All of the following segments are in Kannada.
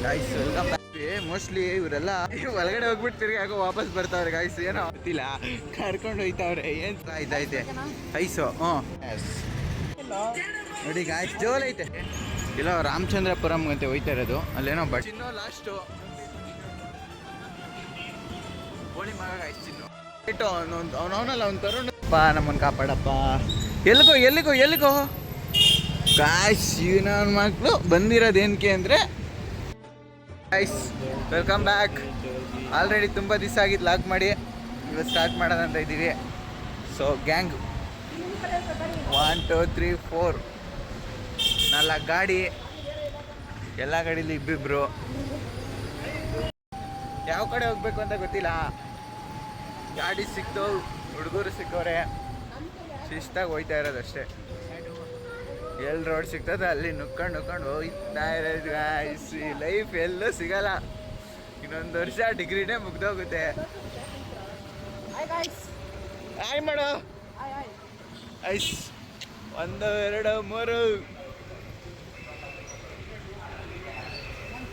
Guys welcome back. ಮೋಸ್ಟ್ಲಿ ಇವರೆಲ್ಲ ಒಳಗಡೆ ಹೋಗ್ಬಿಟ್ಟು ತಿರ್ಗಿ ಯಾಕೋ ವಾಪಸ್ ಬರ್ತಾವ್ರೆ ಗಾಯ್ಸ್, ಏನೋ ಗೊತ್ತಿಲ್ಲ, ಕರ್ಕೊಂಡು ಹೋಯ್ತಾವ್ರೆ. ಏನ್ ಐತೆ ಐಸು. ನೋಡಿ ಗಾಯ್ಸ್ ಜೋಲ್ ಐತೆ. ಇಲ್ಲ ರಾಮಚಂದ್ರಪುರಂ ಅಂತ ಹೋಯ್ತಾ ಇರೋದು, ಅಲ್ಲೇನೋ ಬಟ್ ಚಿನ್ನು ಲಾಸ್ಟು ಹೋಳಿ ಮಗ ಗಾಯ್ಸ್. ಚಿನ್ನು ಅವನವನಲ್ಲ ಅವ್ನು ತರುಣಪ್ಪ, ನಮ್ಮನ್ನು ಕಾಪಾಡಪ್ಪ. ಎಲ್ಲಿಗೋ ಗಾಯ್ಸ್ ನನ್ನ ಮಕ್ಕಳು ಬಂದಿರೋದೇನಕ್ಕೆ ಅಂದರೆ ಗಾಯ್ಸ್ ವೆಲ್ಕಮ್ ಬ್ಯಾಕ್. ಆಲ್ರೆಡಿ ತುಂಬ ದಿವಸ ಆಗಿದ್ದು ಲಾಕ್ ಮಾಡಿ, ಇವತ್ತು ಸ್ಟಾರ್ಟ್ ಮಾಡೋದಂತ ಇದ್ದೀವಿ. ಸೊ ಗ್ಯಾಂಗ್ 1 2 3 4 4 ಗಾಡಿ, ಎಲ್ಲ ಗಾಡೀಲಿ ಇಬ್ಬಿಬ್ರು. ಯಾವ ಕಡೆ ಹೋಗ್ಬೇಕು ಅಂತ ಗೊತ್ತಿಲ್ಲ. ಗಾಡಿ ಸಿಕ್ತು, ಹುಡುಗರು ಸಿಕ್ಕವ್ರೆ, ಶಿಸ್ತಾಗಿ ಹೋಯ್ತಾ ಇರೋದಷ್ಟೇ. ಎಲ್ಲಿ ರೋಡ್ ಸಿಗ್ತದೆ ಅಲ್ಲಿ ನುಕ್ಕೊಂಡು ಹೋಗ್ತಾ ಇರೋದು ಗಾಯ್ಸ್. ಈ ಲೈಫ್ ಎಲ್ಲೂ ಸಿಗಲ್ಲ. ಇನ್ನೊಂದು ವರ್ಷ ಡಿಗ್ರಿನೇ ಮುಗ್ದೋಗುತ್ತೆ. ಹಾಯ್ ಮಾಡೋ ಐಸ್. 1 2 3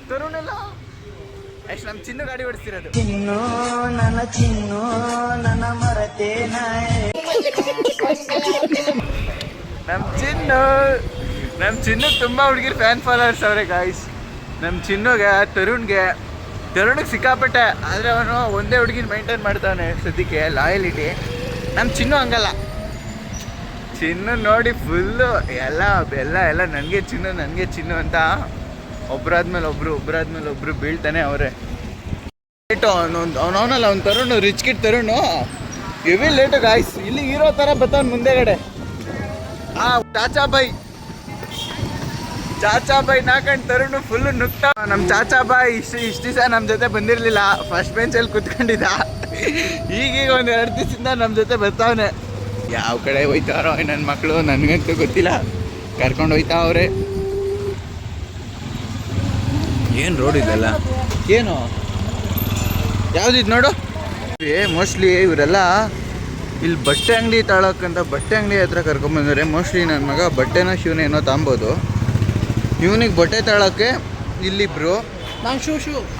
ತರುಣೆಲ್ಲ ಅಷ್ಟು ನಮ್ಮ ಚಿನ್ನು ಗಾಡಿ ಓಡಿಸ್ತಿರೋದು. ಚಿನ್ನು ನನ್ನ ಮರತೆ ನಮ್ಮ ಚಿನ್ನು ತುಂಬ ಹುಡುಗಿರು ಫ್ಯಾನ್ ಫಾಲೋವರ್ಸ್ ಅವರೇ ಗಾಯ್ಸ್. ನಮ್ಮ ಚಿನ್ನುಗೆ ತರುಣ್ಗೆ ಸಿಕ್ಕಾಪಟ್ಟೆ, ಆದರೆ ಅವನು ಒಂದೇ ಹುಡುಗಿನ ಮೈಂಟೈನ್ ಮಾಡ್ತಾನೆ ಸದ್ಯಕ್ಕೆ, ಲಾಯಲಿಟಿ. ನಮ್ಮ ಚಿನ್ನು ಹಂಗಲ್ಲ. ಚಿನ್ನು ನೋಡಿ ಫುಲ್ಲು ಎಲ್ಲ ನನಗೆ ಚಿನ್ನು ಅಂತ ಒಬ್ಬರಾದ್ಮೇಲೆ ಒಬ್ರು ಬೀಳ್ತಾನೆ ಅವರೇ. ಲೇಟು ಅವನವನಲ್ಲ ಅವ್ನು Tarun, rich kid Tarun heavy late guys. ಇಲ್ಲಿ ಹೀರೋ ಥರ ಬರ್ತಾನೆ ಮುಂದೆಗಡೆ. ಚಾಚಾಬಾಯಿ ನಾಕಂಡು ತರುಣು ಫುಲ್ಲು ನುಗ್ತಾ. ನಮ್ಮ ಚಾಚಾಬಾಯಿ ಇಷ್ಟು ದಿವಸ ನಮ್ಮ ಜೊತೆ ಬಂದಿರಲಿಲ್ಲ, ಫಸ್ಟ್ ಬೆಂಚಲ್ಲಿ ಕುತ್ಕೊಂಡಿದ್ದ. ಈಗೀಗ ಒಂದು 2 ದಿವಸದಿಂದ ನಮ್ಮ ಜೊತೆ ಬರ್ತಾವನೆ. ಯಾವ ಕಡೆ ಹೋಯ್ತಾರೋ ನನ್ನ ಮಕ್ಕಳು ನನಗಂತೂ ಗೊತ್ತಿಲ್ಲ, ಕರ್ಕೊಂಡು ಹೋಯ್ತಾವ್ರೆ. ಏನು ರೋಡ್ ಇದೆಲ್ಲ, ಏನು ಯಾವುದಿದು ನೋಡು. ಮೋಸ್ಟ್ಲಿ ಇವರೆಲ್ಲ ಇಲ್ಲಿ ಬಟ್ಟೆ ಅಂಗಡಿ ತಾಳಕ್ಕಂತ ಬಟ್ಟೆ ಅಂಗಡಿ ಹತ್ರ ಕರ್ಕೊಂಬಂದರೆ. ಮೋಸ್ಟ್ಲಿ ನನ್ನ ಮಗ ಬಟ್ಟೆನೋ ಶಿವನ ಏನೋ ತಾಂಬೋದು. ಇವನಿಗೆ ಬಟ್ಟೆ ತಾಳಕ್ಕೆ ಇಲ್ಲಿಬ್ರು,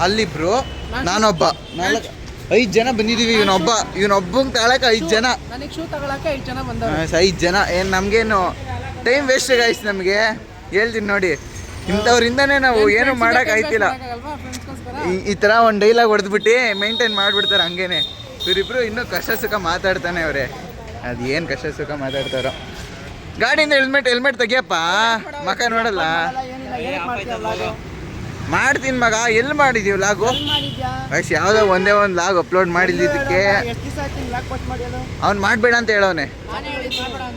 ಅಲ್ಲಿಬ್ರು, ನಾನೊಬ್ಬ, 5 ಜನ ಬಂದಿದ್ದೀವಿ. ಇವನೊಬ್ಬಂಗೆ ತಾಳಕ್ಕೆ 5 ಜನ, 5 ಜನ. ಏನು ನಮಗೇನು ಟೈಮ್ ವೇಸ್ಟ್ ಗಾಯ್ಸ್. ನಮಗೆ ಹೇಳ್ತೀನಿ ನೋಡಿ, ಇಂಥವ್ರಿಂದನೇ ನಾವು ಏನು ಮಾಡೋಕ್ಕಾಯ್ತಿಲ್ಲ. ಈ ಥರ ಒಂದು ಡೈಲಾಗ್ ಹೊಡೆದ್ಬಿಟ್ಟು ಮೇಂಟೈನ್ ಮಾಡಿಬಿಡ್ತಾರೆ ಹಂಗೇನೆ. ಇವರಿಬ್ರು ಇನ್ನೂ ಕಷ್ಟ ಸುಖ ಮಾತಾಡ್ತಾನೆ ಅವರೇ. ಅದು ಏನು ಕಷ್ಟ ಸುಖ ಮಾತಾಡ್ತಾರೋ. ಗಾಡಿಯಿಂದ ಹೆಲ್ಮೆಟ್ ತೆಗಿಯಪ್ಪ, ಮಕ ನೋಡಲ್ಲ. ಮಾಡ್ತೀನಿ ಮಗ. ಎಲ್ಲಿ ಮಾಡಿದೀವಿ ಲಾಗು ವಯಸ್ಸು? ಯಾವುದೋ ಒಂದೇ ಒಂದು ಲಾಗ್ ಅಪ್ಲೋಡ್ ಮಾಡಿದ್ದಕ್ಕೆ ಅವ್ನು ಮಾಡಬೇಡ ಅಂತ ಹೇಳೋನೆ.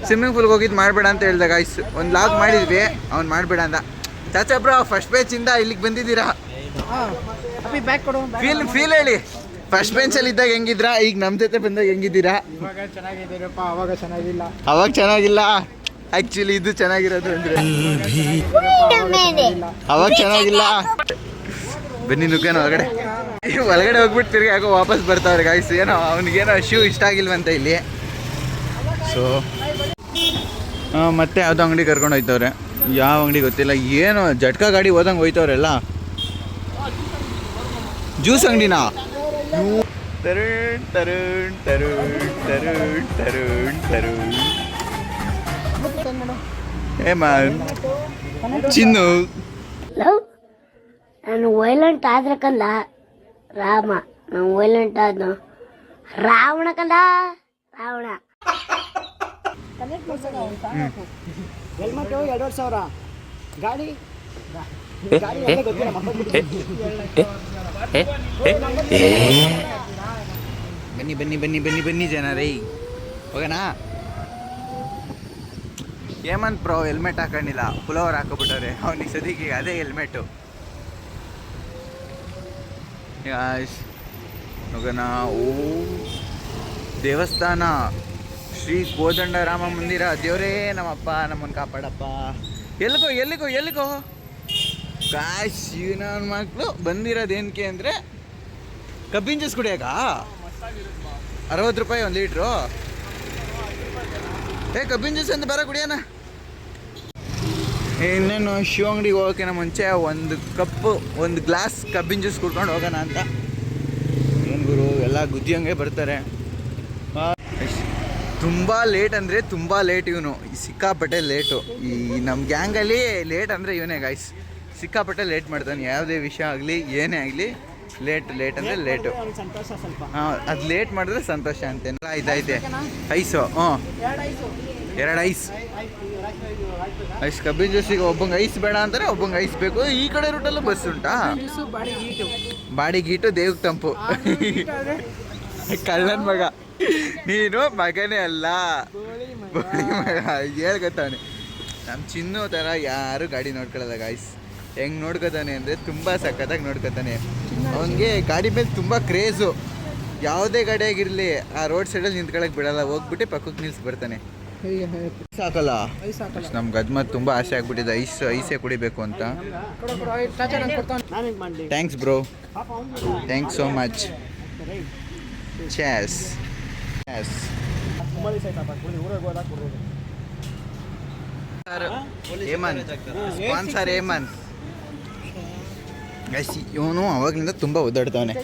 ಸ್ವಿಮ್ಮಿಂಗ್ ಪೂಲ್ಗೆ ಹೋಗಿದ್ದು ಮಾಡಬೇಡ ಅಂತ ಹೇಳ್ದೆ ಗಾಯ್ಸ್. ಒಂದು ಲಾಗ್ ಮಾಡಿದ್ವಿ, ಅವ್ನು ಮಾಡಬೇಡ ಅಂತ. ಚಾಚಾ ಬ್ರೋ, ಫಸ್ಟ್ ಬೆಂಚಿಂದ ಇಲ್ಲಿಗೆ ಬಂದಿದ್ದೀರಾ, ಫೀಲ್ ಹೇಳಿ. ಫಸ್ಟ್ ಬೆಂಚಲ್ಲಿ ಇದ್ದಾಗ ಹೆಂಗಿದ್ರಾ, ಈಗ ನಮ್ಮ ಜೊತೆ ಬಂದಾಗ ಹೆಂಗಿದ್ದೀರಾ? ಅವಾಗ ಚೆನ್ನಾಗಿಲ್ಲ ಆ್ಯಕ್ಚುಲಿ. ಇದು ಚೆನ್ನಾಗಿರೋದು ಅಂದರೆ ಅವಾಗ ಚೆನ್ನಾಗಿಲ್ಲ. ಬನ್ನಿ ನುಗ್ಗೇನೋ ಒಳಗಡೆ ಹೋಗ್ಬಿಟ್ಟು ತಿರ್ಗಿ ಯಾಕೋ ವಾಪಸ್ ಬರ್ತಾವ್ರೆ ಗಾಯ್ಸ್. ಏನೋ ಅವನಿಗೇನೋ ಶೂ ಇಷ್ಟ ಆಗಿಲ್ವಂತ ಇಲ್ಲಿ. ಸೊ ಮತ್ತೆ ಯಾವುದೋ ಅಂಗಡಿ ಕರ್ಕೊಂಡು ಹೋಯ್ತವ್ರೆ. ಯಾವ ಅಂಗಡಿ ಗೊತ್ತಿಲ್ಲ. ಏನೋ ಜಟ್ಕಾ ಗಾಡಿ ಹೋದಂಗೆ ಹೋಯ್ತವ್ರೆಲ್ಲ. ಜ್ಯೂಸ್ ಅಂಗಡಿನಾ? ಚಿನ್ನು ನಾನು ವೈಲೆಂಟ್ ಆದ್ರೆ ಕಂದ ರಾಮ, ನಾನು ವೈಲೆಂಟ್ ಆದ್ನು ರಾವಣ ಕಂದ ರಾವಣ. ಹೆಲ್ಮೆಟ್ 2,000 ಗಾಡಿ ಬನ್ನಿ ಜನ ರೈ ಹೋಗೋಣ. ಹೇಮಂತ್ ಬ್ರೋ ಹೆಲ್ಮೆಟ್ ಹಾಕೊಂಡಿಲ್ಲ, ಪುಲವರ್ ಹಾಕೋಬಿಟ್ಟವ್ರೆ ಅವನಿಗೆ ಸದ್ಯಕ್ಕೆ. ಅದೇ ಹೆಲ್ಮೆಟು. ಹೋಗೋಣ. ದೇವಸ್ಥಾನ ಶ್ರೀ ಕೋದಂಡರಾಮ ಮಂದಿರ. ದೇವರೇ ನಮ್ಮಪ್ಪ, ನಮ್ಮನ್ನು ಕಾಪಾಡಪ್ಪ. ಎಲ್ಲಿಗೋ ಗಾಯ್ಸ್. ನನ್ನ ಮಕ್ಕಳು ಬಂದಿರೋದೇನಕ್ಕೆ ಅಂದರೆ ಕಬ್ಬಿನ ಜ್ಯೂಸ್ ಕುಡಿಯಾಕ 60 ರೂಪಾಯಿ 1 ಲೀಟ್ರು. ಕಬ್ಬಿನ ಜ್ಯೂಸ್ ಅಂತ ಬರ ಕುಡಿಯೋಣ. ಇನ್ನೇನು ಶಿವ ಅಂಗಡಿಗೆ ಹೋಗೋಕ್ಕಿಂತ ಮುಂಚೆ ಒಂದು ಗ್ಲಾಸ್ ಕಬ್ಬಿನ ಜ್ಯೂಸ್ ಕುಡ್ಕೊಂಡು ಹೋಗೋಣ ಅಂತ. ಏನು ಗುರು ಎಲ್ಲ ಗುದ್ದಿಯಂಗೆ ಬರ್ತಾರೆ. ತುಂಬ ಲೇಟ್ ಅಂದರೆ ತುಂಬ ಲೇಟ್ ಇವನು, ಸಿಕ್ಕಾಪಟ್ಟೆ ಲೇಟು. ಈ ನಮ್ಮ ಗ್ಯಾಂಗಲ್ಲಿ ಲೇಟ್ ಅಂದರೆ ಇವನೇ ಗಾಯ್ಸ್, ಸಿಕ್ಕಾಪಟ್ಟೆ ಲೇಟ್ ಮಾಡ್ತಾನೆ. ಯಾವುದೇ ವಿಷಯ ಆಗಲಿ ಏನೇ ಆಗಲಿ ಲೇಟ್ ಅಂದರೆ ಲೇಟು. ಸಂತೋಷ ಸ್ವಲ್ಪ. ಹಾಂ, ಅದು ಲೇಟ್ ಮಾಡಿದ್ರೆ ಸಂತೋಷ ಅಂತೇನಲ್ಲ. ಇದೈತೆ ಐಸು. ಹ್ಞೂ, 2 ಐಸ್ ಕಬ್ಬಿನ ಜ್ಯೂಸಿಗೆ ಒಬ್ಬಂಗೆ ಐಸ್ ಬೇಡ ಅಂತಾರೆ, ಒಬ್ಬಂಗೆ ಐಸ್ ಬೇಕು. ಈ ಕಡೆ ರೂಟಲ್ಲೂ ಬಸ್ ಉಂಟಾ? ಬಾಡಿ ಗೀಟು ದೇವ್ಗೆ ತಂಪು. ಕಳ್ಳನ ಮಗ ನೀನು, ಮಗನೇ ಅಲ್ಲ ಬೋಳಿ ಮಗ. ಹೇಳ್ಕೊತಾನೆ ನಮ್ಮ ಚಿನ್ನು ಥರ ಯಾರು ಗಾಡಿ ನೋಡ್ಕೊಳ್ಳಲ್ಲ ಗಾಯ್ಸ್. ಹೆಂಗೆ ನೋಡ್ಕೊತಾನೆ ಅಂದರೆ ತುಂಬ ಸಖತ್ತಾಗಿ ನೋಡ್ಕೊತಾನೆ. ಅವನಿಗೆ ಗಾಡಿ ಮೇಲೆ ತುಂಬ ಕ್ರೇಜು. ಯಾವುದೇ ಗಾಡಿಯಾಗಿರಲಿ ಆ ರೋಡ್ ಸೈಡಲ್ಲಿ ನಿಂತ್ಕೊಳಕ್ಕೆ ಬಿಡಲ್ಲ, ಹೋಗ್ಬಿಟ್ಟು ಪಕ್ಕಕ್ಕೆ ನಿಲ್ಸಿ ಬರ್ತಾನೆ. ಸಾಕಲ್ಲ ನಮ್ಗೆ ಗದ್ಮತ್ ತುಂಬ ಆಸೆ ಆಗ್ಬಿಟ್ಟಿದೆ ಐಸೇ ಕುಡಿಬೇಕು ಅಂತ. Thanks bro, thanks so much. Chess Hemanth, sponsor Hemanth. ಇವನು ಅವಾಗಲಿಂದ ತುಂಬ ಒದ್ದಾಡ್ತಾವನೆ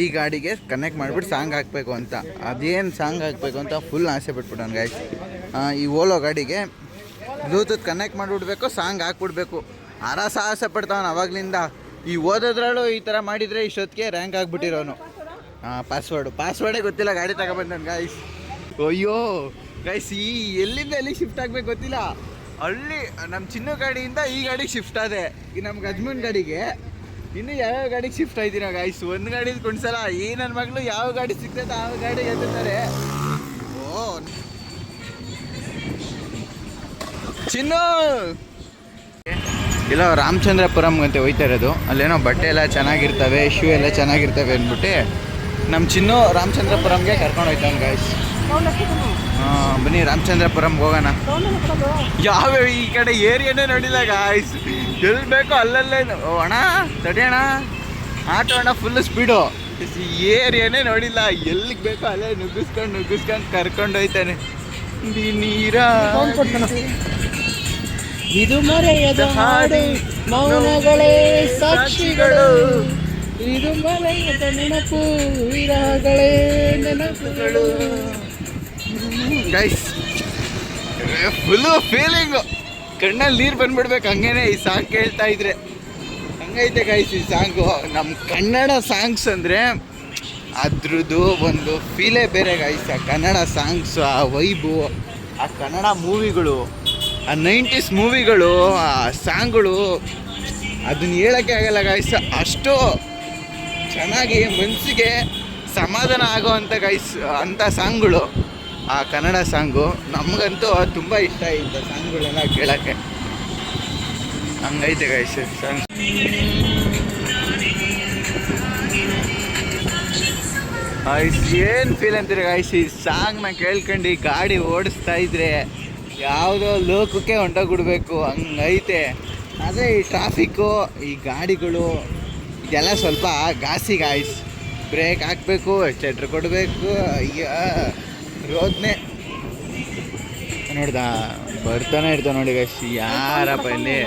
ಈ ಗಾಡಿಗೆ ಕನೆಕ್ಟ್ ಮಾಡಿಬಿಟ್ಟು ಸಾಂಗ್ ಹಾಕಬೇಕು ಅಂತ. ಅದೇನು ಸಾಂಗ್ ಹಾಕಬೇಕು ಅಂತ ಫುಲ್ ಆಸೆ ಪಟ್ಬಿಟ್ಟವನು ಗಾಯ್ಸ್. ಈ ಓಲೋ ಗಾಡಿಗೆ ಬ್ಲೂಟೂತ್ ಕನೆಕ್ಟ್ ಮಾಡಿಬಿಡ್ಬೇಕು, ಸಾಂಗ್ ಹಾಕ್ಬಿಡ್ಬೇಕು. ಸಾಹಸ ಪಡ್ತಾವನು ಅವಾಗಲಿಂದ. ಈ ಓದೋದ್ರಲ್ಲೂ ಈ ಥರ ಮಾಡಿದರೆ ಇಷ್ಟೊತ್ತಿಗೆ ರ್ಯಾಂಕ್ ಆಗಿಬಿಟ್ಟಿರೋನು. ಪಾಸ್ವರ್ಡೇ ಗೊತ್ತಿಲ್ಲ ಗಾಡಿ ತಗೊಬಂದನು ಗಾಯ್ಸ್. ಅಯ್ಯೋ ಗೈಸ್, ಎಲ್ಲಿಂದ ಎಲ್ಲಿಗೆ ಶಿಫ್ಟ್ ಆಗಬೇಕು ಗೊತ್ತಿಲ್ಲ. ಅಲ್ಲಿ ನಮ್ಮ ಚಿನ್ನು ಗಾಡಿಯಿಂದ ಈ ಗಾಡಿಗೆ ಶಿಫ್ಟ್ ಆದೆ. ಈ ನಮ್ಮ ಗಜ್ಮನ್ ಗಾಡಿಗೆ ಇನ್ನು ಯಾವ್ಯಾವ ಗಾಡಿಗೆ ಶಿಫ್ಟ್ ಆಯ್ತೀನೋ ಗಾಯ್ಸ್. ಒಂದು ಗಾಡಿ ಕುಣ್ಸಲ್ಲ. ಈ ನನ್ನ ಮಗಳು ಯಾವ ಗಾಡಿ ಸಿಗ್ತೈತೆ ಆ ಗಾಡಿಗೆ ಎತ್ತಾರೆ. ಓ ಚಿನ್ನು ಇಲ್ಲ, ರಾಮಚಂದ್ರಪುರಂಗಂತೆ ಹೋಯ್ತಾ ಇರೋದು. ಅಲ್ಲೇನೋ ಬಟ್ಟೆ ಎಲ್ಲ ಚೆನ್ನಾಗಿರ್ತವೆ, ಶೂ ಎಲ್ಲ ಚೆನ್ನಾಗಿರ್ತವೆ ಅಂದ್ಬಿಟ್ಟು ನಮ್ಮ ಚಿನ್ನು ರಾಮಚಂದ್ರಪುರಂಗೆ ಕರ್ಕೊಂಡು ಹೋಯ್ತಾನೆ ಗಾಯ್ಸ್. ಬನ್ನಿ ರಾಮಚಂದ್ರಪುರಂಗೆ ಹೋಗೋಣ. ಯಾವ ಈ ಕಡೆ ಏರಿಯಾನೇ ನೋಡಿಲ್ಲ ಗಾಯ್ಸ್. ಎಲ್ಲಿ ಬೇಕೋ ಅಲ್ಲಲ್ಲೇ ಅಣ್ಣ ತಡಿಯೋಣ, ಆಟೋ ಅಣ್ಣ ಫುಲ್ ಸ್ಪೀಡು. ಏರಿಯಾನೇ ನೋಡಿಲ್ಲ, ಎಲ್ಲಿಗೆ ಬೇಕೋ ಅಲ್ಲೇ ನುಗ್ಗಿಸ್ಕೊಂಡು ಕರ್ಕೊಂಡು ಹೋಯ್ತಾನೆ. ನೀರ ಇದು ಮರೆಯದ ಹಾಡು, ಮೌನಗಳೇ ಸಾಕ್ಷಿಗಳು. ಇದು ಮರೆಯದ ನೆನಪು, ವಿರಹಗಳೇ ನೆನಪುಗಳು. ಗೈಸ್ ಫುಲ್ಲು ಫೀಲಿಂಗು, ಕಣ್ಣಲ್ಲಿ ನೀರು ಬಂದ್ಬಿಡ್ಬೇಕು ಹಂಗೇನೆ ಈ ಸಾಂಗ್ ಕೇಳ್ತಾ ಇದ್ರೆ. ಹಂಗೈತೆ ಗೈಸ್ ಈ ಸಾಂಗು. ನಮ್ಮ ಕನ್ನಡ ಸಾಂಗ್ಸ್ ಅಂದರೆ ಅದ್ರದ್ದು ಒಂದು ಫೀಲೇ ಬೇರೆ ಗೈಸ್. ಆ ಕನ್ನಡ ಸಾಂಗ್ಸು, ಆ ವೈಬು, ಆ ಕನ್ನಡ ಮೂವಿಗಳು, ಆ 90s ಮೂವಿಗಳು, ಆ ಸಾಂಗ್ಗಳು, ಅದನ್ನ ಹೇಳೋಕ್ಕೆ ಆಗಲ್ಲ ಗೈಸ್. ಅಷ್ಟು ಚೆನ್ನಾಗಿ ಮನಸ್ಸಿಗೆ ಸಮಾಧಾನ ಆಗೋವಂಥ ಗೈಸ್ ಅಂಥ ಸಾಂಗ್ಗಳು ಆ ಕನ್ನಡ ಸಾಂಗು. ನಮಗಂತೂ ತುಂಬ ಇಷ್ಟ ಇಂಥ ಸಾಂಗ್ಗಳೆಲ್ಲ ಕೇಳೋಕ್ಕೆ. ಹಂಗೈತೆ ಗೈಸ್ ಸಾಂಗ್. ಏನು ಫೀಲ್ ಅಂತೀರಿ ಗೈಸ್ ಈ ಸಾಂಗ್ನ ಕೇಳ್ಕೊಂಡು ಗಾಡಿ ಓಡಿಸ್ತಾ ಇದ್ರೆ ಯಾವುದೋ ಲೋಕಕ್ಕೆ ಹೊಂಟೋಗ್ಬಿಡ್ಬೇಕು ಹಂಗೈತೆ. ಆದರೆ ಈ ಟ್ರಾಫಿಕ್ಕು, ಈ ಗಾಡಿಗಳು ಇದೆಲ್ಲ ಸ್ವಲ್ಪ ಗಾಸಿ ಗಾಯ್ಸ್. ಬ್ರೇಕ್ ಹಾಕಬೇಕು, ಎಕ್ಸೆಟ್ರ್ ಕೊಡಬೇಕು. ಅಯ್ಯೋ ರೋದ್ನೆ ನೋಡ್ದ ಬರ್ತಾನೆ ಇರ್ತಾವೆ ನೋಡಿ ಗೈಸ್. ಯಾರಪ್ಪ ಇಲ್ಲಿ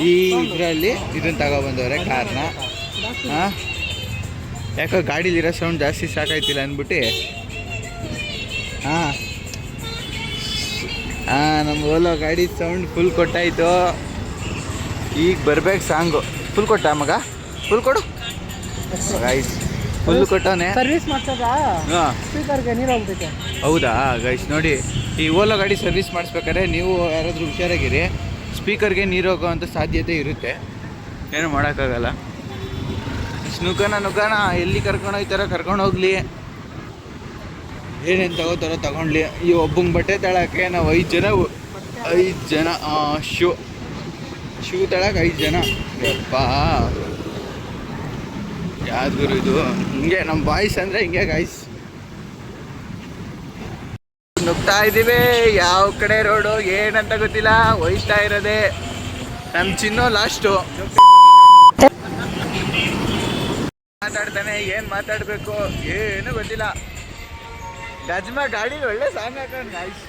ಈ ಇದರಲ್ಲಿ ಇದನ್ನು ತಗೊಬಂದವ್ರೆ ಕಾರ್ನ. ಹಾಂ, ಯಾಕೋ ಗಾಡೀಲಿರೋ ಸೌಂಡ್ ಜಾಸ್ತಿ ಸಾಕಾಯ್ತಿಲ್ಲ ಅಂದ್ಬಿಟ್ಟು ಹಾಂ ನಮ್ಮ ಓಲೋ ಗಾಡಿ ಸೌಂಡ್ ಫುಲ್ ಕೊಟ್ಟಾಯಿತು. ಈಗ ಬರ್ಬೇಕು ಸಾಂಗು. ಫುಲ್ ಕೊಟ್ಟ ಮಗ, ಫುಲ್ ಕೊಡು ಗೈಸ್. ಫುಲ್ ಕೊಟ್ಟವನೆ. ಸರ್ವಿಸ್ ಮಾಡ್ಸೋದ ಹಾಂ, ಸ್ಪೀಕರ್ಗೆ ನೀರು ಹೋಗ್ತೈತೆ. ಹೌದಾ ಗೈಸ್ ನೋಡಿ, ಈ ಓಲೋ ಗಾಡಿ ಸರ್ವಿಸ್ ಮಾಡಿಸ್ಬೇಕಾದ್ರೆ ನೀವು ಯಾರಾದರೂ ಹುಷಾರಾಗಿರಿ. ಸ್ಪೀಕರ್ಗೆ ನೀರು ಹೋಗೋವಂಥ ಸಾಧ್ಯತೆ ಇರುತ್ತೆ, ಏನು ಮಾಡೋಕ್ಕಾಗಲ್ಲ. ನುಗ್ಗೋಣ ಎಲ್ಲಿ ಕರ್ಕೊಂಡು ಹೋಗ್ತಾರೋ ಕರ್ಕೊಂಡು ಹೋಗ್ಲಿ, ಏನೇನು ತಗೋತಾರೋ ತಗೊಂಡ್ಲಿ. ಈ ಒಬ್ಬಂಗೆ ಬಟ್ಟೆ ತಳಕ್ಕೆ ನಾವು 5 ಜನ ಶೂ ತಳಕ್ಕೆ 5 ಜನ. ಯಪ್ಪ ಯಾವ್ದು ಗುರು ಇದು. ಹಿಂಗೆ ನಮ್ಮ ಬಾಯ್ಸ್ ಅಂದರೆ ಹಿಂಗೆ ಗಾಯ್ಸ್. ನುಗ್ತಾ ಇದ್ದೀವಿ, ಯಾವ ಕಡೆ ರೋಡು ಏನಂತ ಗೊತ್ತಿಲ್ಲ, ಹೋಯ್ತಾ ಇರೋದೆ. ನಮ್ಮ ಚಿನ್ನು ಲಾಸ್ಟು ಮಾತಾಡ್ತಾನೆ, ಏನು ಮಾತಾಡಬೇಕು ಏನು ಗೊತ್ತಿಲ್ಲ. ಗಜ್ಮ ಗಾಡಿ ಒಳ್ಳೆ ಸಾಂಗ್ ಹಾಕೊಂಡು ಗಾಯ್ಸ್.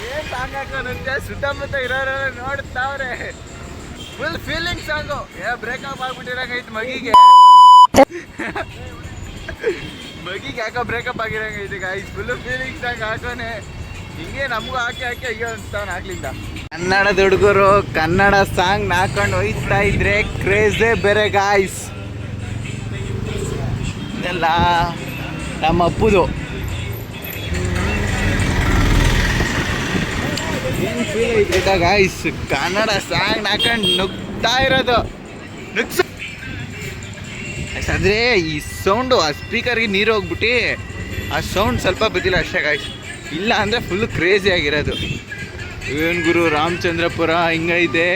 ಏನ್ ಸಾಂಗ್ ಹಾಕೋನಂತೆ ಸುತ್ತಮುತ್ತ ಇರೋರೆಲ್ಲ ನೋಡ್ತಾವ್ರೆ. Full feeling song. ಬ್ರೇಕಪ್ ಆಗ್ಬಿಟ್ಟಿರಂಗೈತೆ ಮಗಿಗೆ. ಮಗಿಗೆ ಯಾಕೋ ಬ್ರೇಕಪ್ ಆಗಿರಂಗೈತೆ ಗಾಯ್ಸ್. ಫುಲ್ ಫೀಲಿಂಗ್ ಸಾಂಗ್ ಹಾಕೋನೆ. ಹಿಂಗೆ ನಮಗೂ ಹಾಕಿ ಅಯ್ಯೋ ಅನ್ಸ್ತಾವನ್ ಆಗ್ಲಿಂದ. ಕನ್ನಡದ ಹುಡುಗರು ಕನ್ನಡ ಸಾಂಗ್ ಹಾಕೊಂಡು ಹೋಯ್ತಾ ಇದ್ರೆ ಕ್ರೇಜೇ ಬೇರೆ ಗಾಯ್ಸ್. ಇದೆಲ್ಲ ನಮ್ಮ ಅಪ್ಪುದು. ಏನು ಫೀಲ್ ಐತೆ ಗಾಯ್ಸ್, ಕನ್ನಡ ಸಾಂಗ್ ಹಾಕೊಂಡು ನುಗ್ತಾ ಇರೋದು. ಅಂದರೆ ಈ ಸೌಂಡು ಆ ಸ್ಪೀಕರ್ಗೆ ನೀರು ಹೋಗ್ಬಿಟ್ಟು ಆ ಸೌಂಡ್ ಸ್ವಲ್ಪ ಬದಿಲ್ಲ ಅಷ್ಟೇ ಗಾಯ್ಸ್. ಇಲ್ಲ ಅಂದರೆ ಫುಲ್ ಕ್ರೇಜಿ ಆಗಿರೋದು. ಏನು ಗುರು ರಾಮಚಂದ್ರಪುರ ಹಿಂಗೈತೆ.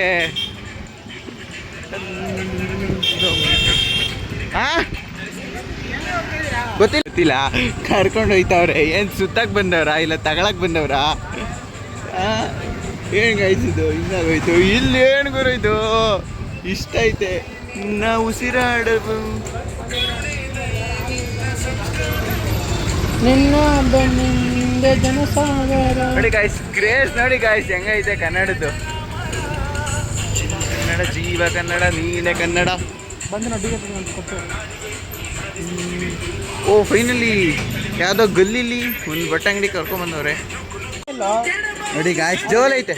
ಹಾಂ ಗೊತ್ತಿಲ್ಲ ಕರ್ಕೊಂಡು ಹೋಯ್ತವ್ರೆ. ಏನು ಸುತ್ತಕ್ಕೆ ಬಂದವ್ರಾ ಇಲ್ಲ ತಗೊಳಕ್ ಬಂದವ್ರಾ? ಏನು ಗಾಯ್ಸಿದ್ದು ಹಿಂಗಾಗೋಯ್ತು. ಇಲ್ಲಿ ಏನು ಗುರು ಇದು ಇಷ್ಟ ಐತೆ. ನಾವು ಉಸಿರಾಡವು ನಿನ್ನ ಬೆನ್ನಿಂದ ಜನಸಾಗರ. ನೋಡಿ ಗಾಯ್ಸ್ ಕ್ರೇಜ್ ನೋಡಿ ಗಾಯ್ಸ್ ಹೆಂಗೈತೆ ಕನ್ನಡದ್ದು. ಕನ್ನಡ ಜೀವ, ಕನ್ನಡ ನೀನೆ ಕನ್ನಡ. ಬಂದು ನೋಡಿ ಕೊಟ್ಟು. ಓ ಫೈನಲಿ ಯಾವುದೋ ಗಲ್ಲಿಲಿ ಒಂದು ಬಟ್ಟೆ ಅಂಗಡಿ ಕರ್ಕೊಂಬಂದವ್ರೆ. ನೋಡಿ ಗಾಯ್ಸ್ ಜೋಲ್ ಐತೆ.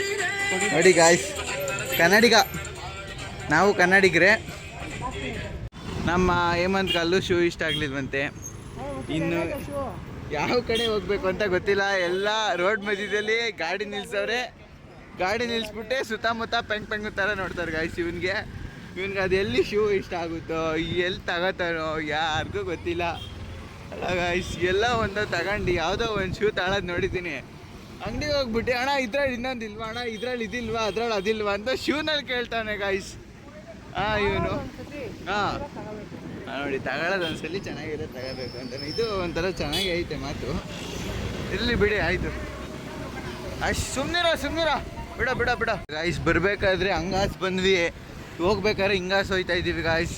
ನೋಡಿ ಗಾಯ್ಸ್ ಕನ್ನಡಿಗ, ನಾವು ಕನ್ನಡಿಗರೇ. ನಮ್ಮ ಹೇಮಂತ್ ಕಲ್ಲು ಶೂ ಇಷ್ಟ ಆಗ್ಲಿಲ್ವಂತೆ. ಇನ್ನು ಯಾವ ಕಡೆ ಹೋಗ್ಬೇಕು ಅಂತ ಗೊತ್ತಿಲ್ಲ. ಎಲ್ಲ ರೋಡ್ ಮಧ್ಯದಲ್ಲಿ ಗಾಡಿ ನಿಲ್ಸವ್ರೆ. ಗಾಡಿ ನಿಲ್ಲಿಸ್ಬಿಟ್ಟೆ ಸುತ್ತಮುತ್ತ ಪೆಂಗ್ ಥರ ನೋಡ್ತಾರೆ ಗಾಯ್ಸ್. ಇವನ್ಗೆ ಅದು ಎಲ್ಲಿ ಶೂ ಇಷ್ಟ ಆಗುತ್ತೋ ಎಲ್ಲಿ ತಗೋತಾರೋ ಯಾರಿಗೂ ಗೊತ್ತಿಲ್ಲ ಅಲ್ಲ ಗಾಯ್ಸ್. ಎಲ್ಲ ಒಂದೋ ತಗೊಂಡು ಯಾವುದೋ ಒಂದು ಶೂ ತಗೊಳ್ಳೋದು ನೋಡಿದ್ದೀನಿ. ಅಂಗಡಿಗೆ ಹೋಗ್ಬಿಟ್ಟು ಅಣ್ಣ ಇದ್ರಲ್ಲಿ ಇನ್ನೊಂದು ಇಲ್ವಾ ಅಣ್ಣ, ಇದ್ರಲ್ಲಿ ಇದಿಲ್ವಾ, ಅದ್ರಲ್ಲಿ ಅದಿಲ್ವಾ ಅಂತ ಶೂನಲ್ಲಿ ಕೇಳ್ತಾನೆ ಗಾಯ್ಸ್. ಇವನು ನೋಡಿ ತಗೊಳ್ಳೋದು ಒಂದ್ಸಲಿ ಚೆನ್ನಾಗಿದೆ ತಗೋಬೇಕು ಅಂತಾನೆ. ಇದು ಒಂಥರ ಚೆನ್ನಾಗಿ ಐತೆ ಮಾತು. ಇರಲಿ ಬಿಡಿ ಆಯಿತು. ಅಷ್ಟು ಸುಮ್ಮನಿರ ಬಿಡ ಗಾಯ್ಸ್. ಬರಬೇಕಾದ್ರೆ ಹಂಗಾಸ್ ಬಂದ್ವಿ, ಹೋಗ್ಬೇಕಾದ್ರೆ ಹಿಂಗಾಸ್ ಹೋಯ್ತಾ ಇದ್ದೀವಿ ಗಾಯ್ಸ್.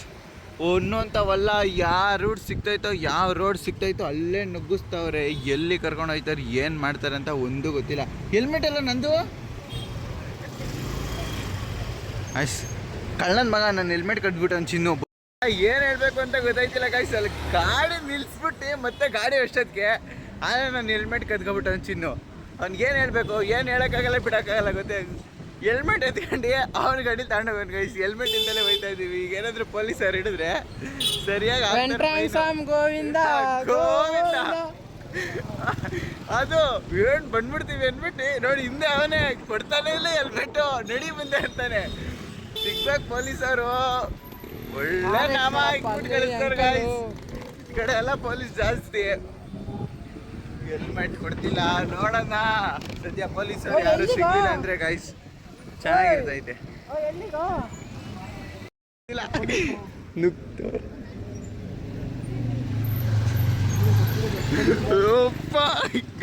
ಅನ್ನೋಂಥವಲ್ಲ ಯಾವ ರೂಟ್ ಸಿಗ್ತೈತೋ ಯಾವ ರೋಡ್ ಸಿಗ್ತೈತೋ ಅಲ್ಲೇ ನುಗ್ಗಿಸ್ತಾವ್ರೆ. ಎಲ್ಲಿ ಕರ್ಕೊಂಡು ಹೋಯ್ತಾರೆ ಏನು ಮಾಡ್ತಾರೆ ಅಂತ ಒಂದು ಗೊತ್ತಿಲ್ಲ. ಹೆಲ್ಮೆಟ್ ಎಲ್ಲ ನಂದು ಅಷ್ಟು ಕಳ್ಳನ ಮಗ ನನ್ನ ಹೆಲ್ಮೆಟ್ ಕಟ್ಬಿಟ್ಟು ಅವ್ನು ಚಿನ್ನು. ಏನು ಹೇಳಬೇಕು ಅಂತ ಗೊತ್ತಾಯ್ತಿಲ್ಲ ಗಾಯ್ಸ್. ಅಲ್ಲಿ ಗಾಡಿ ನಿಲ್ಲಿಸ್ಬಿಟ್ಟು ಮತ್ತೆ ಗಾಡಿ ಅಷ್ಟೊತ್ತಿಗೆ ಆದರೆ ನಾನು ಹೆಲ್ಮೆಟ್ ಕದ್ಕೊಬಿಟ್ಟು ಅವ್ನು ಚಿನ್ನು. ಅವ್ನಿಗೇನು ಹೇಳಬೇಕು, ಏನು ಹೇಳೋಕ್ಕಾಗಲ್ಲ ಬಿಡೋಕ್ಕಾಗಲ್ಲ ಗೊತ್ತೇ. ಹೆಲ್ಮೆಟ್ ಎತ್ಕೊಂಡು ಅವ್ನ ಗಾಡಿ ತಗೊಂಡೋಗೋನು ಗೈಸ್. ಹೆಲ್ಮೆಟ್ ಇಲ್ದಲೇ ಹೋಯ್ತಾ ಇದ್ದೀವಿ. ಈಗ ಏನಾದರೂ ಪೊಲೀಸರು ಹಿಡಿದ್ರೆ ಸರಿಯಾಗಿ ಗೋವಿಂದ ಗೋವಿಂದ ಅದು ಏನು ಬಂದ್ಬಿಡ್ತೀವಿ ಅಂದ್ಬಿಟ್ಟು ನೋಡಿ ಹಿಂದೆ ಅವನೇ ಕೊಡ್ತಾನೆ ಇಲ್ಲ ಹೆಲ್ಮೆಟ್ಟು. ನಡಿ ಮುಂದೆ ಅಂತಾನೆ. ಸಿಗ್ಬೇಕು ಪೊಲೀಸರು ಒಳ್ಳೆ ನಾಮ ಹಾಕ್ಬಿಟ್ಟು ಕಳಿಸ್ತಾರೆ ಗಾಯ್ಸ್. ಈ ಕಡೆ ಎಲ್ಲ ಪೊಲೀಸ್ ಜಾಸ್ತಿ. ಹೆಲ್ಮೆಟ್ ಕೊಡ್ತಿಲ್ಲ ನೋಡೋಣ. ಸದ್ಯ ಪೊಲೀಸರು ಯಾರು ಸಿಗ್ಲಿಲ್ಲ ಅಂದ್ರೆ ಗಾಯ್ಸ್ ಚೆನ್ನಾಗಿರ್ತೈತೆ. ಇಲ್ಲ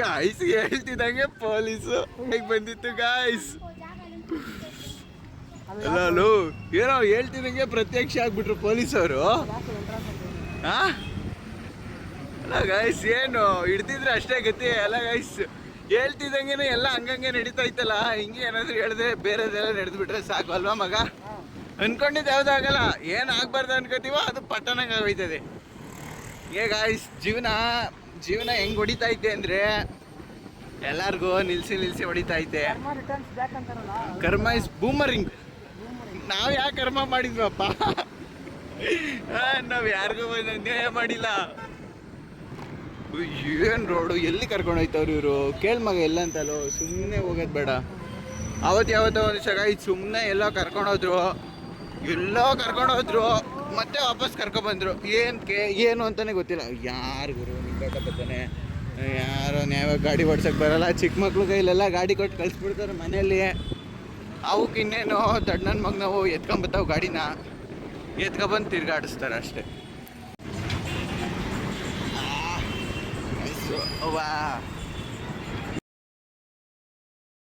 ಗಾಯ್ಸ್ ಹೇಳ್ತಿದ್ದಂಗೆ ಪೊಲೀಸು ಹೇಗೆ ಬಂದಿತ್ತು ಗಾಯ್ಸ್. ಅಲ್ಲ ಏನೋ ಹೇಳ್ತಿದ್ದಂಗೆ ಪ್ರತ್ಯಕ್ಷ ಆಗ್ಬಿಟ್ರು ಪೊಲೀಸವರು. ಅಲ್ಲ ಗಾಯ್ಸ್ ಏನು ಹಿಡ್ತಿದ್ರೆ ಅಷ್ಟೇ ಗತಿ ಅಲ್ಲ ಗಾಯ್ಸ್. ಹೇಳ್ತಿದ್ದಂಗೆ ಎಲ್ಲ ಹಂಗಂಗೆ ನಡೀತಾ ಇತ್ತಲ್ಲ. ಹಿಂಗೆ ಏನಾದ್ರು ಹೇಳಿದ್ರೆ ಬೇರೆದೆಲ್ಲ ನಡೆದು ಬಿಟ್ರೆ ಸಾಕು ಅಲ್ವಾ ಮಗ. ಅನ್ಕೊಂಡಿದ್ದು ಯಾವುದೂ ಆಗಲ್ಲ. ಏನು ಆಗ್ಬಾರ್ದು ಅನ್ಕೋತೀವೋ ಅದು ಪಟ್ಟಣಂಗೆ ಆಗೋಯ್ತದೆ. ಹೇ ಗಾಯ್ಸ್ ಜೀವನ ಹೆಂಗೆ ಹೊಡಿತಾ ಐತೆ ಅಂದರೆ ಎಲ್ಲರಿಗೂ ನಿಲ್ಲಿಸಿ ಹೊಡಿತಾ ಐತೆ. ಕರ್ಮ ಇಸ್ ಬೂಮರಿಂಗ್. ನಾವು ಯಾಕೆ ಕರ್ಮ ಮಾಡಿದ್ವಪ್ಪ? ನಾವು ಯಾರಿಗೂ ಅನ್ಯಾಯ ಮಾಡಿಲ್ಲ. ಏನು ರೋಡು ಎಲ್ಲಿ ಕರ್ಕೊಂಡು ಹೋಯ್ತವ್ರು ಇವರು. ಕೇಳ್ಮಗ ಎಲ್ಲ ಅಂತಲೋ ಸುಮ್ಮನೆ ಹೋಗೋದು ಬೇಡ. ಯಾವತ್ತೋ ಒಂದು ಸಗಾಯಿ ಸುಮ್ಮನೆ ಎಲ್ಲೋ ಕರ್ಕೊಂಡೋದ್ರು ಮತ್ತೆ ವಾಪಸ್ ಕರ್ಕೊಬಂದರು. ಏನು ಅಂತಲೇ ಗೊತ್ತಿಲ್ಲ. ಯಾರು ಗುರು ನಿಂತ್ಕೊತಾನೆ. ಯಾರೋ ನ್ಯಾಯ ಗಾಡಿ ಓಡ್ಸೋಕ್ಕೆ ಬರೋಲ್ಲ. ಚಿಕ್ಕ ಮಕ್ಳು ಕೈಲೆಲ್ಲ ಗಾಡಿ ಕೊಟ್ಟು ಕಳಿಸ್ಬಿಡ್ತಾರೆ ಮನೆಯಲ್ಲಿ. ಅವಕ್ಕೆ ಇನ್ನೇನು ದೊಡ್ಡ ನನ್ನ ಮಗ ನಾವು ಎತ್ಕೊಂಬತ್ತಾವು ಗಾಡಿನ ಎತ್ಕೊಬಂದು ತಿರ್ಗಾಡಿಸ್ತಾರೆ ಅಷ್ಟೇ. ವಾ